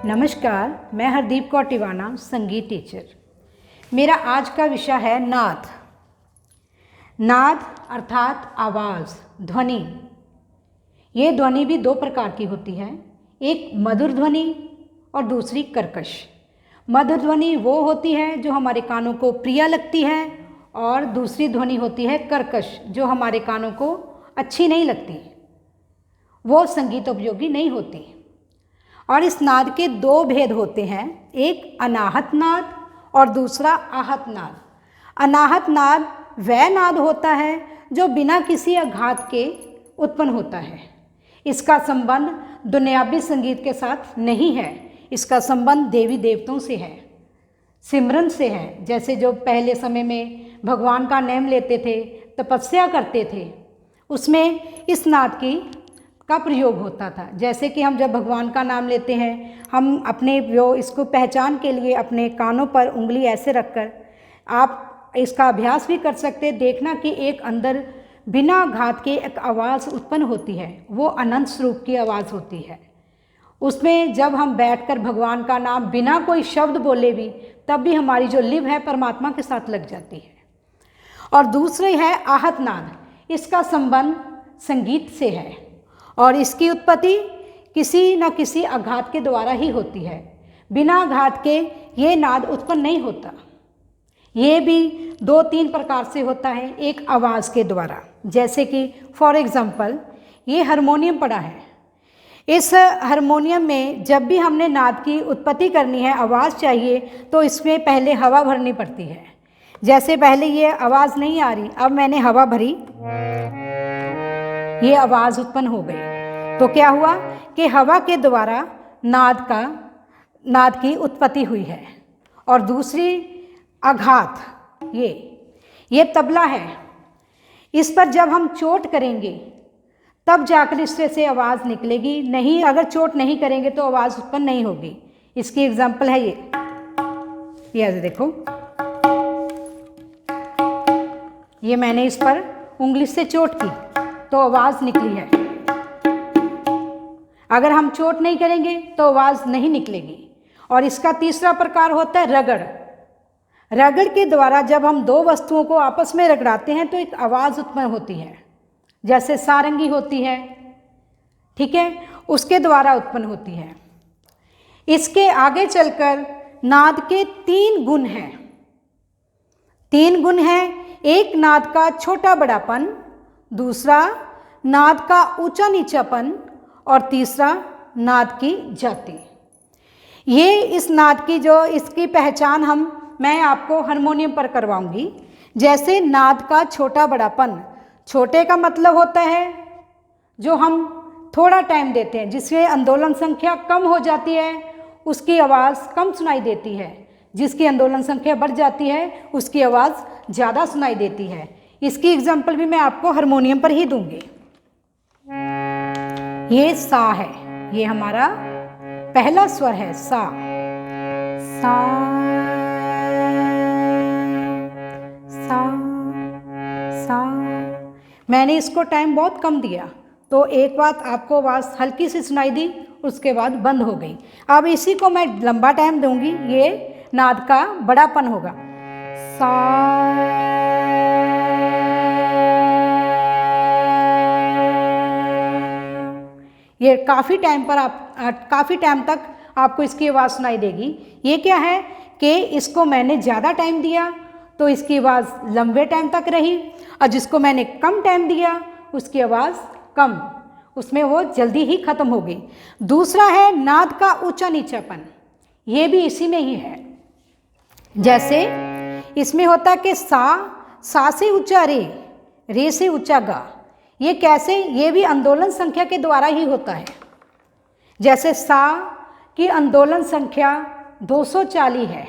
नमस्कार, मैं हरदीप कौर टिवाना, संगीत टीचर। मेरा आज का विषय है नाद। नाद अर्थात आवाज़, ध्वनि। ये ध्वनि भी दो प्रकार की होती है, एक मधुर ध्वनि और दूसरी कर्कश। मधुर ध्वनि वो होती है जो हमारे कानों को प्रिय लगती है और दूसरी ध्वनि होती है कर्कश, जो हमारे कानों को अच्छी नहीं लगती, वो संगीत उपयोगी नहीं होती। और इस नाद के दो भेद होते हैं, एक अनाहत नाद और दूसरा आहत नाद। अनाहत नाद वह नाद होता है जो बिना किसी आघात के उत्पन्न होता है। इसका संबंध दुनियावी संगीत के साथ नहीं है, इसका संबंध देवी देवताओं से है, सिमरन से है। जैसे जो पहले समय में भगवान का नाम लेते थे, तपस्या करते थे, उसमें इस नाद का प्रयोग होता था। जैसे कि हम जब भगवान का नाम लेते हैं, हम अपने इसको पहचान के लिए अपने कानों पर उंगली ऐसे रखकर आप इसका अभ्यास भी कर सकते हैं। देखना कि एक अंदर बिना घात के एक आवाज़ उत्पन्न होती है, वो अनंत स्वरूप की आवाज़ होती है। उसमें जब हम बैठकर भगवान का नाम बिना कोई शब्द बोले भी, तब भी हमारी जो लिव है परमात्मा के साथ लग जाती है। और दूसरे है आहत नाद। इसका संबंध संगीत से है और इसकी उत्पत्ति किसी न किसी आघात के द्वारा ही होती है। बिना आघात के ये नाद उत्पन्न नहीं होता। ये भी दो तीन प्रकार से होता है, एक आवाज़ के द्वारा, जैसे कि फॉर एग्जांपल ये हारमोनियम पड़ा है। इस हारमोनियम में जब भी हमने नाद की उत्पत्ति करनी है, आवाज़ चाहिए, तो इसमें पहले हवा भरनी पड़ती है। जैसे पहले ये आवाज़ नहीं आ रही, अब मैंने हवा भरी, ये आवाज़ उत्पन्न हो गई। तो क्या हुआ कि हवा के द्वारा नाद की उत्पत्ति हुई है। और दूसरी आघात, ये तबला है, इस पर जब हम चोट करेंगे तब जाकर इससे से आवाज़ निकलेगी, नहीं अगर चोट नहीं करेंगे तो आवाज़ उत्पन्न नहीं होगी। इसकी एग्जाम्पल है ये देखो, ये मैंने इस पर उंगली से चोट की तो आवाज़ निकली है। अगर हम चोट नहीं करेंगे तो आवाज़ नहीं निकलेगी। और इसका तीसरा प्रकार होता है रगड़। रगड़ के द्वारा जब हम दो वस्तुओं को आपस में रगड़ाते हैं तो एक आवाज़ उत्पन्न होती है, जैसे सारंगी होती है, ठीक है, उसके द्वारा उत्पन्न होती है। इसके आगे चलकर नाद के तीन गुण हैं। तीन गुण हैं, एक नाद का छोटा बड़ापन, दूसरा नाद का ऊंचा नीचापन और तीसरा नाद की जाति। ये इस नाद की इसकी पहचान मैं आपको हारमोनियम पर करवाऊंगी। जैसे नाद का छोटा बड़ापन, छोटे का मतलब होता है जो हम थोड़ा टाइम देते हैं, जिसमें आंदोलन संख्या कम हो जाती है उसकी आवाज़ कम सुनाई देती है, जिसकी आंदोलन संख्या बढ़ जाती है उसकी आवाज़ ज़्यादा सुनाई देती है। इसकी एग्जाम्पल भी मैं आपको हारमोनियम पर ही दूंगी। ये सा है, ये हमारा पहला स्वर है, सा। सा सा सा। मैंने इसको टाइम बहुत कम दिया, तो एक बात आपको आवाज़ हल्की सी सुनाई दी, उसके बाद बंद हो गई। अब इसी को मैं लंबा टाइम दूंगी, ये नाद का बड़ापन होगा, सा। ये काफ़ी टाइम तक आपको इसकी आवाज़ सुनाई देगी। ये क्या है कि इसको मैंने ज़्यादा टाइम दिया तो इसकी आवाज़ लंबे टाइम तक रही, और जिसको मैंने कम टाइम दिया उसकी आवाज़ कम, उसमें वो जल्दी ही ख़त्म हो गई। दूसरा है नाद का ऊंचा नीचापन, ये भी इसी में ही है। जैसे इसमें होता है कि सा से ऊंचा रे से ऊंचा गा। ये कैसे? ये भी आंदोलन संख्या के द्वारा ही होता है। जैसे सा की आंदोलन संख्या 240 है।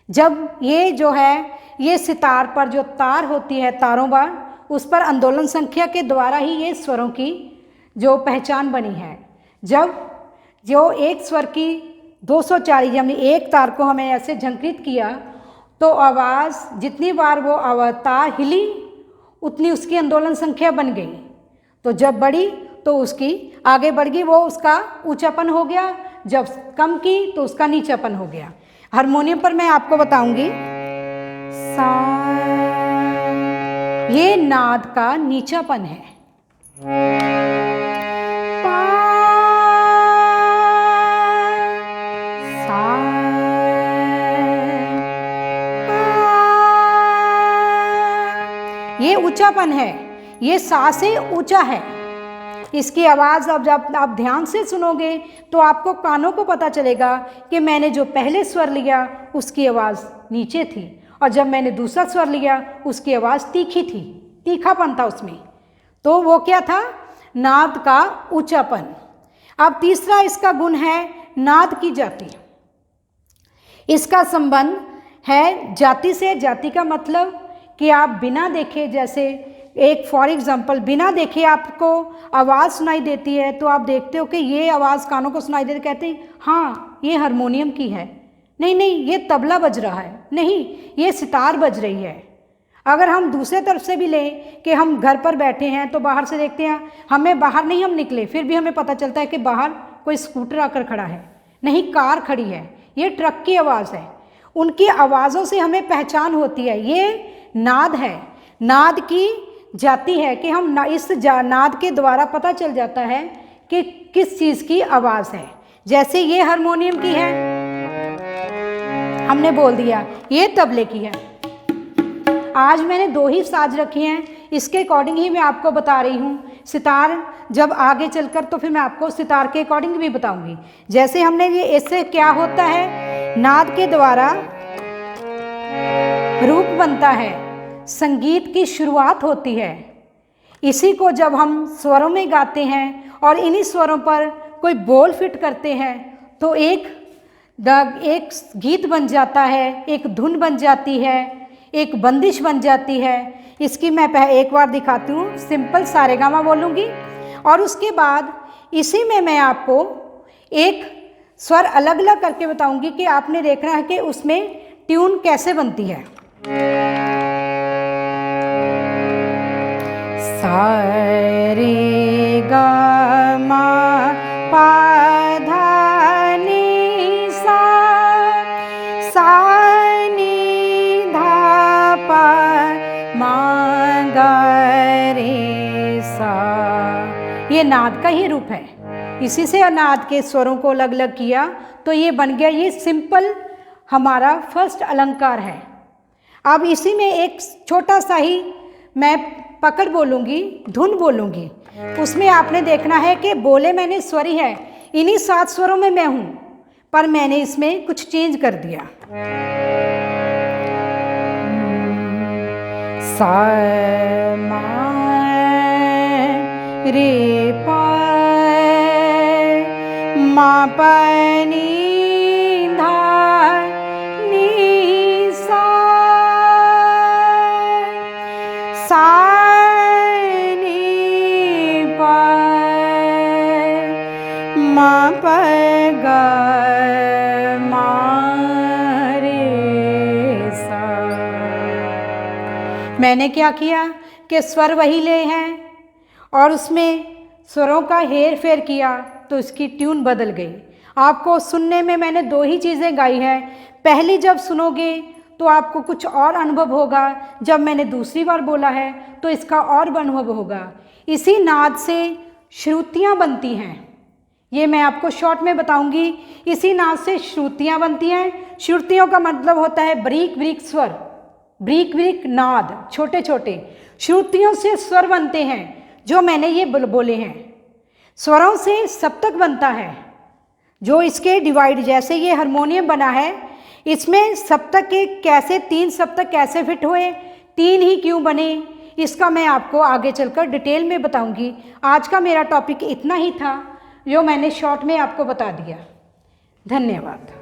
जब ये जो है, ये सितार पर जो तार होती है, तारों पर, उस पर आंदोलन संख्या के द्वारा ही ये स्वरों की जो पहचान बनी है। जब जो एक स्वर की 240, यानी एक तार को हमें ऐसे झंकृत किया तो आवाज़ जितनी बार वो तार हिली उतनी उसकी आंदोलन संख्या बन गई। तो जब बढ़ी तो उसकी आगे बढ़ गई, वो उसका ऊंचापन हो गया। जब कम की तो उसका नीचापन हो गया। हारमोनियम पर मैं आपको बताऊंगी सा, ये नाद का नीचापन है। पा, सा, ये ऊंचापन है, ये सा से ऊंचा है। इसकी आवाज़ अब जब आप ध्यान से सुनोगे तो आपको कानों को पता चलेगा कि मैंने जो पहले स्वर लिया उसकी आवाज़ नीचे थी और जब मैंने दूसरा स्वर लिया उसकी आवाज़ तीखी थी, तीखापन था उसमें। तो वो क्या था? नाद का ऊंचापन। अब तीसरा इसका गुण है नाद की जाति। इसका संबंध है जाति से। जाति का मतलब कि आप बिना देखे, जैसे एक फॉर एग्जांपल बिना देखे आपको आवाज़ सुनाई देती है तो आप देखते हो कि ये आवाज़ कानों को सुनाई देती, कहते हैं हाँ ये हारमोनियम की है, नहीं ये तबला बज रहा है, नहीं ये सितार बज रही है। अगर हम दूसरे तरफ से भी लें कि हम घर पर बैठे हैं तो बाहर से देखते हैं, हमें बाहर नहीं हम निकले फिर भी हमें पता चलता है कि बाहर कोई स्कूटर आकर खड़ा है, नहीं कार खड़ी है, ये ट्रक की आवाज़ है। उनकी आवाज़ों से हमें पहचान होती है। ये नाद है, नाद की जाति है कि हम इस नाद के द्वारा पता चल जाता है कि किस चीज़ की आवाज़ है। जैसे ये हारमोनियम की है, हमने बोल दिया ये तबले की है। आज मैंने दो ही साज रखे हैं, इसके अकॉर्डिंग ही मैं आपको बता रही हूँ। सितार जब आगे चलकर तो फिर मैं आपको सितार के अकॉर्डिंग भी बताऊंगी। जैसे हमने ये, इससे क्या होता है, नाद के द्वारा रूप बनता है, संगीत की शुरुआत होती है। इसी को जब हम स्वरों में गाते हैं और इन्हीं स्वरों पर कोई बोल फिट करते हैं तो एक गीत बन जाता है, एक धुन बन जाती है, एक बंदिश बन जाती है। इसकी मैं एक बार दिखाती हूँ। सिंपल सारेगामा बोलूँगी और उसके बाद इसी में मैं आपको एक स्वर अलग अलग करके बताऊँगी कि आपने देखना है कि उसमें ट्यून कैसे बनती है। सा रे गा मा पा धा नी सा, सा नी धा पा मा गा रे सा। ये नाद का ही रूप है। इसी से नाद के स्वरों को अलग अलग किया तो ये बन गया। ये सिंपल हमारा फर्स्ट अलंकार है। अब इसी में एक छोटा सा ही मैं पकड़ बोलूँगी, धुन बोलूँगी। उसमें आपने देखना है कि बोले मैंने स्वर ही है, इन्हीं 7 स्वरों में मैं हूँ, पर मैंने इसमें कुछ चेंज कर दिया। सा मा रे पा मा पा नी धा नी सा, सा नी पा मा पा गा मा रे सा। मैंने क्या किया कि स्वर वही ले हैं और उसमें स्वरों का हेर फेर किया तो इसकी ट्यून बदल गई। आपको सुनने में मैंने 2 ही चीज़ें गाई है। पहली जब सुनोगे तो आपको कुछ और अनुभव होगा, जब मैंने दूसरी बार बोला है तो इसका और अनुभव होगा। इसी नाद से श्रुतियाँ बनती हैं, ये मैं आपको शॉर्ट में बताऊंगी। इसी नाद से श्रुतियाँ बनती हैं। श्रुतियों का मतलब होता है बारीक बारीक स्वर, बारीक बारीक नाद, छोटे छोटे। श्रुतियों से स्वर बनते हैं जो मैंने ये बोले हैं। स्वरों से सप्तक बनता है जो इसके डिवाइड, जैसे ये हारमोनियम बना है, इसमें सप्तक के कैसे 3 सप्तक कैसे फिट हुए, 3 ही क्यों बने, इसका मैं आपको आगे चलकर डिटेल में बताऊंगी। आज का मेरा टॉपिक इतना ही था जो मैंने शॉर्ट में आपको बता दिया। धन्यवाद।